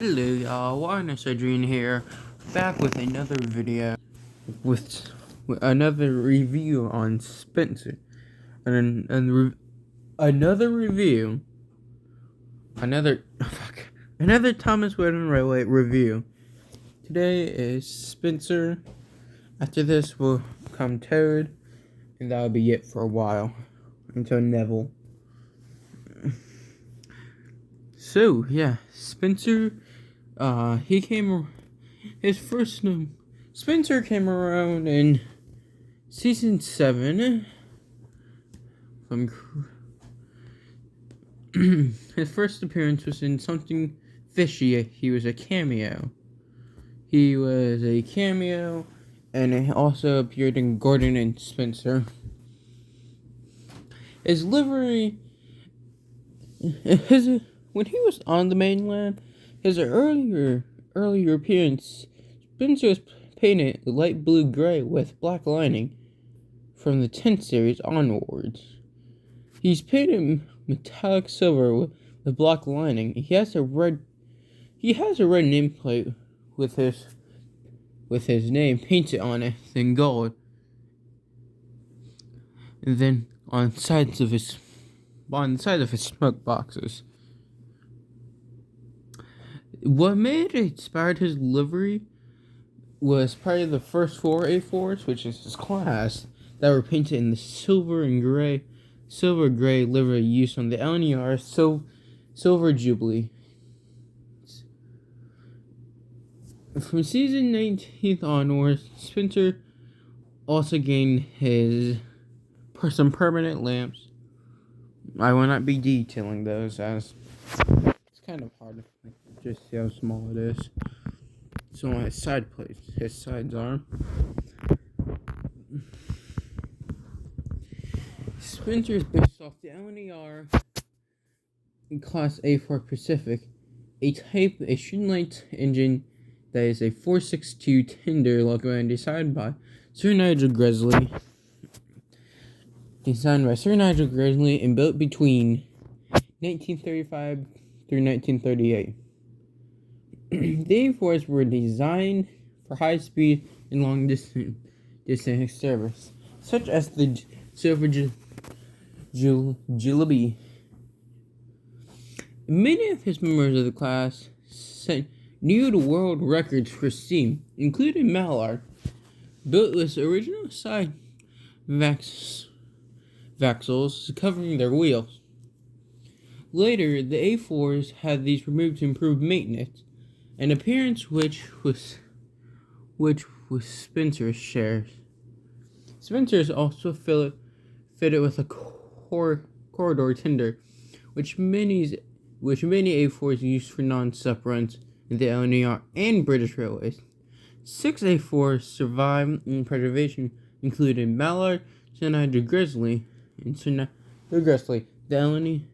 Hello y'all, Wireless Adrian here, back with another video, with another review on Spencer, another review, another Thomas Wayne Railway review. Today is Spencer. After this will come Toad, and that'll be it for a while, until Neville. So yeah, Spencer. Spencer came around in season 7. His first appearance was in Something Fishy. He was a cameo. And he also appeared in Gordon and Spencer. His livery, when he was on the mainland, his earlier appearance, Spencer was painted light blue-gray with black lining from the 10th series onwards. He's painted metallic silver with black lining. He has a red nameplate with his name painted on it in gold. And then on the side of his smoke boxes. What made it inspired his livery was probably the first 4 A4s, which is his class, that were painted in the silver gray livery used on the LNER Silver Jubilee. From season 19 onwards, Spencer also gained some permanent lamps. I will not be detailing those, as it's kind of hard to just see how small it is. So on his sides are. Spencer is based off the LNER Class A4 Pacific, a Streamlight engine that is a 462 tender locomotive designed by Sir Nigel Gresley. And built between 1935 through 1938. The A4s were designed for high speed and long distance service, such as the Silver Jubilee. Many of his members of the class set new to world records for steam, including Mallard, built with original side axles covering their wheels. Later, the A4s had these removed to improve maintenance, an appearance which was Spencer's shares. Spencer is also fitted with a corridor tender, which many A4s used for non-stop runs in the LNER and British Railways. 6 A4s survived in preservation, including Mallard, Sir Nigel Gresley, and Sir Nigel Gresley, the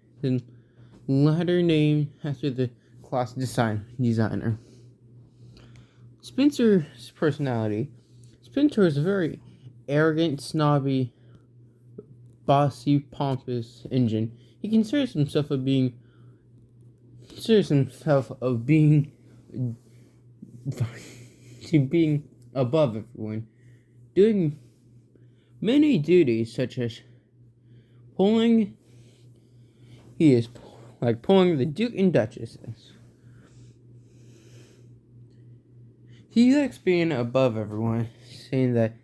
latter named after the class designer. Spencer's personality. Spencer is a very arrogant, snobby, bossy, pompous engine. He considers himself of being above everyone, doing many duties such as pulling the Duke and Duchesses. He likes being above everyone, saying that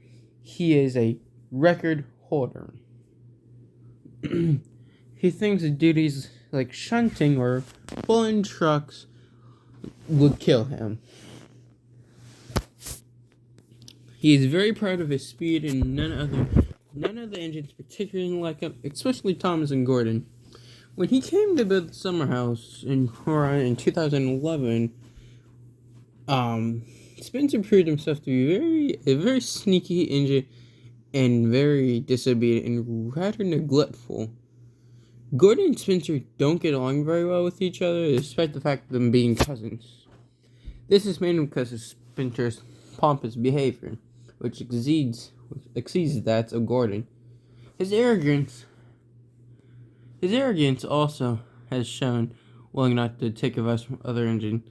he is a record holder. He thinks duties like shunting or pulling trucks would kill him. He is very proud of his speed, and none of the engines particularly like him, especially Thomas and Gordon. When he came to build the summer house in 2011, Spencer proved himself to be a very sneaky engine and very disobedient and rather neglectful. Gordon and Spencer don't get along very well with each other, despite the fact of them being cousins. This is mainly because of Spencer's pompous behavior, which exceeds that of Gordon. His arrogance also has shown willing not to take advice from other engine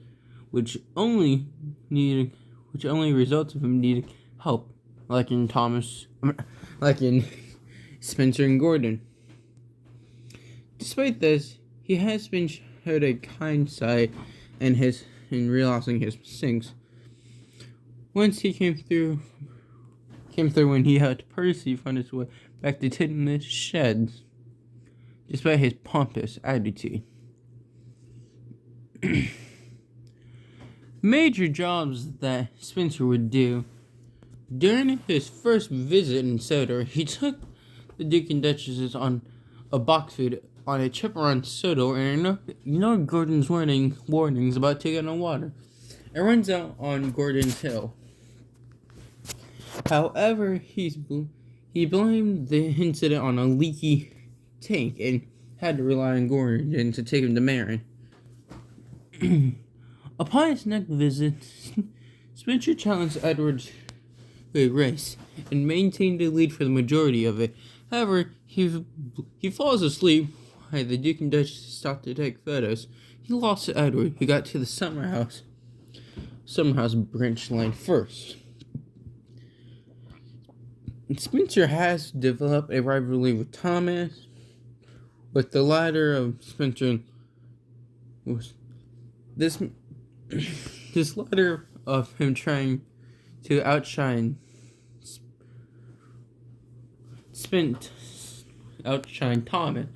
which only results of him needing help, like in Spencer and Gordon. Despite this, he has been showed a kind side in realizing his mistakes. Once he came through when he helped Percy find his way back to Tidman's sheds, despite his pompous attitude. Major jobs that Spencer would do. During his first visit in Sodor, he took the Duke and Duchesses on a box feed on a trip around Sodor and ignored Gordon's warnings about taking on water. It runs out on Gordon's Hill. However, he blamed the incident on a leaky tank and had to rely on Gordon to take him to Marin. Upon his next visit, Spencer challenged Edward to a race and maintained the lead for the majority of it. However, he falls asleep while the Duke and Duchess stopped to take photos. He lost to Edward, who got to the Summerhouse branch line first. Spencer has developed a rivalry with Thomas, with the latter of Spencer was this letter of him trying to outshine Thomas,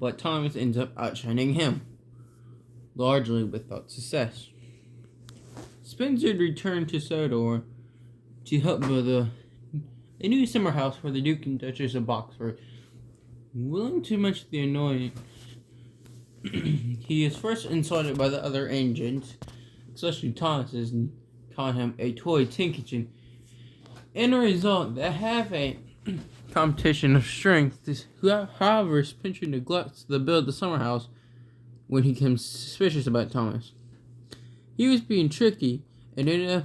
but Thomas ends up outshining him, largely without success. Spencer returned to Sodor to help build a new summer house for the Duke and Duchess of Boxford. Willing to much the annoyance, he is first insulted by the other agents, especially Thomas's, and call him a toy tin kitchen. In a result, they have a competition of strength. However, Spencer neglects to build the summer house when he becomes suspicious about Thomas. He was being tricky and ended up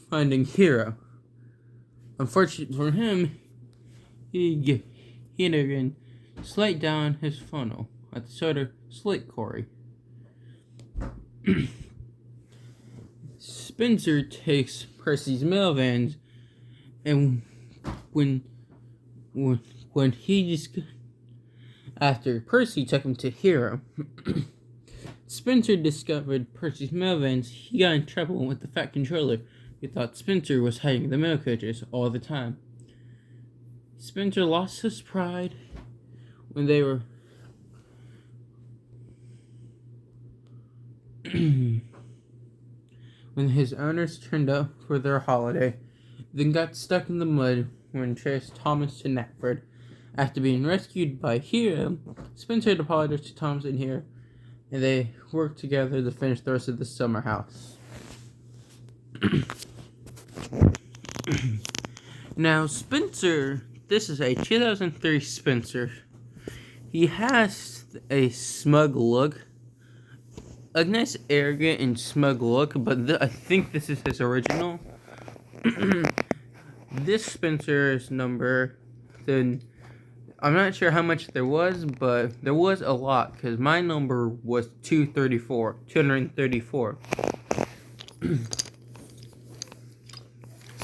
finding Hero. Unfortunately for him, he again slid down his funnel at the Sodor slate quarry. Spencer takes Percy's mail vans, and after Percy took him to Hero, Spencer discovered Percy's mail vans. He got in trouble with the Fat Controller, who thought Spencer was hiding the mail coaches all the time. Spencer lost his pride when they were when his owners turned up for their holiday, then got stuck in the mud when chased Thomas to Knapford. After being rescued by Hero, Spencer apologized to Thomas and Hero, and they worked together to finish the rest of the summer house. Now, Spencer, this is a 2003 Spencer. He has a smug look, a nice arrogant and smug look, but I think this is his original. This Spencer's number, then I'm not sure how much there was, but there was a lot, because my number was 234.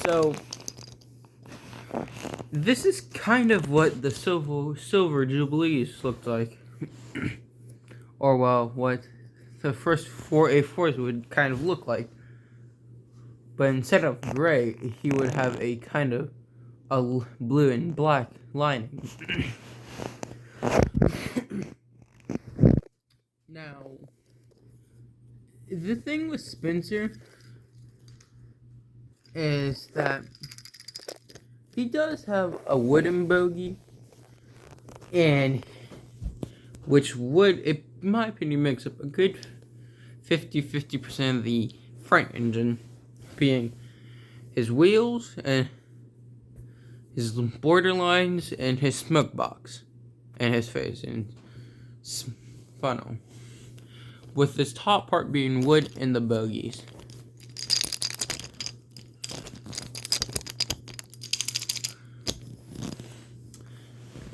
So, this is kind of what the Silver Jubilees looked like. Or, well, what the first 4 A4s would kind of look like. But instead of gray, he would have a kind of a blue and black lining. Now, the thing with Spencer is that he does have a wooden bogie, and which would, in my opinion, makes up a good 50% of the front engine, being his wheels and his borderlines and his smoke box and his face and funnel, with this top part being wood and the bogies.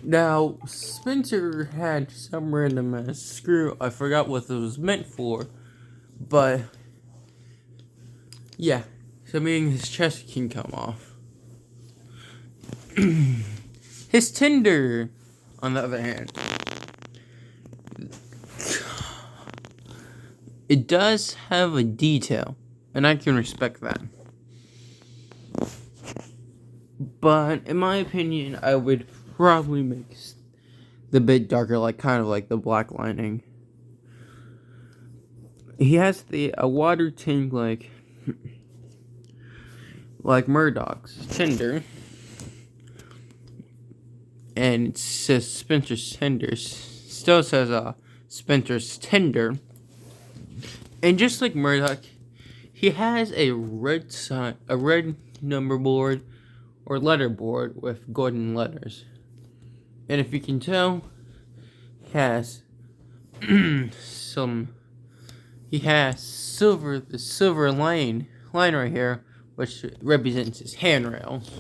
Now, Spencer had some random ass screw. I forgot what it was meant for, but Yeah, so meaning his chest can come off. His Tinder, on the other hand, it does have a detail, and I can respect that. But in my opinion, I would probably make the bit darker, like kind of like the black lining. He has a water tank like Murdoch's Tinder, and it says Spencer's Tinder. Still says Spencer's Tinder, and just like Murdoch, he has a red number board or letter board with golden letters, and if you can tell, he has He has the silver line right here, which represents his handrails.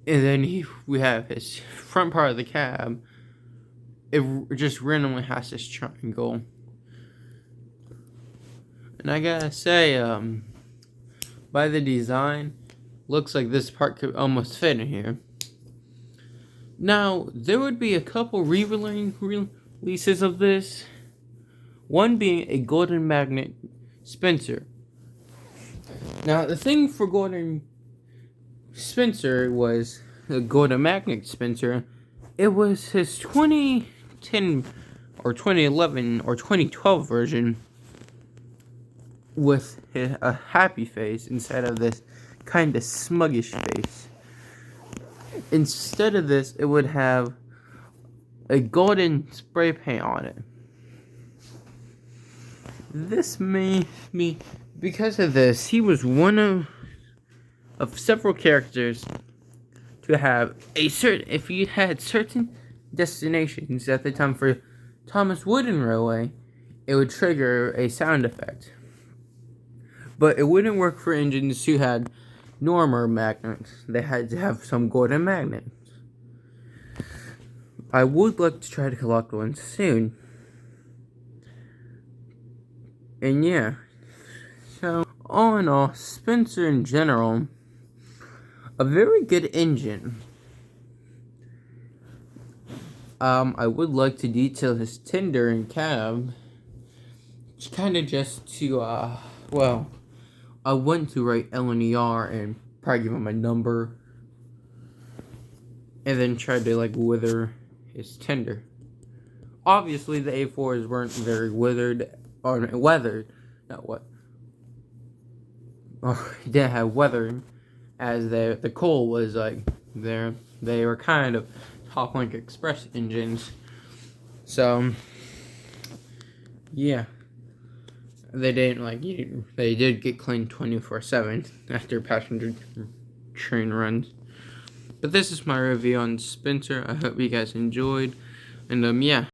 And then we have his front part of the cab. It just randomly has this triangle. And I gotta say, by the design, looks like this part could almost fit in here. Now, there would be a couple releases of this. One being a Golden Magnet Spencer. Now, the thing for Golden Spencer was the Golden Magnet Spencer. It was his 2010 or 2011 or 2012 version with a happy face instead of this kind of smuggish face. Instead of this, it would have a golden spray paint on it. This made me, because of this, he was one of several characters to have if you had certain destinations at the time for Thomas Wooden Railway, it would trigger a sound effect. But it wouldn't work for engines who had normal magnets. They had to have some golden magnets. I would like to try to collect one soon. And yeah, so all in all, Spencer in general, a very good engine. I would like to detail his Tinder and cab, kind of just to, I went to write LNER and probably give him a number, and then tried to, wither his Tinder. Obviously, the A4s weren't very weathered, not what? Oh, they didn't have weathering, as the coal was there. They were kind of Top Link Express engines. So yeah, they didn't they did get cleaned 24/7 after passenger train runs. But this is my review on Spencer. I hope you guys enjoyed, and yeah.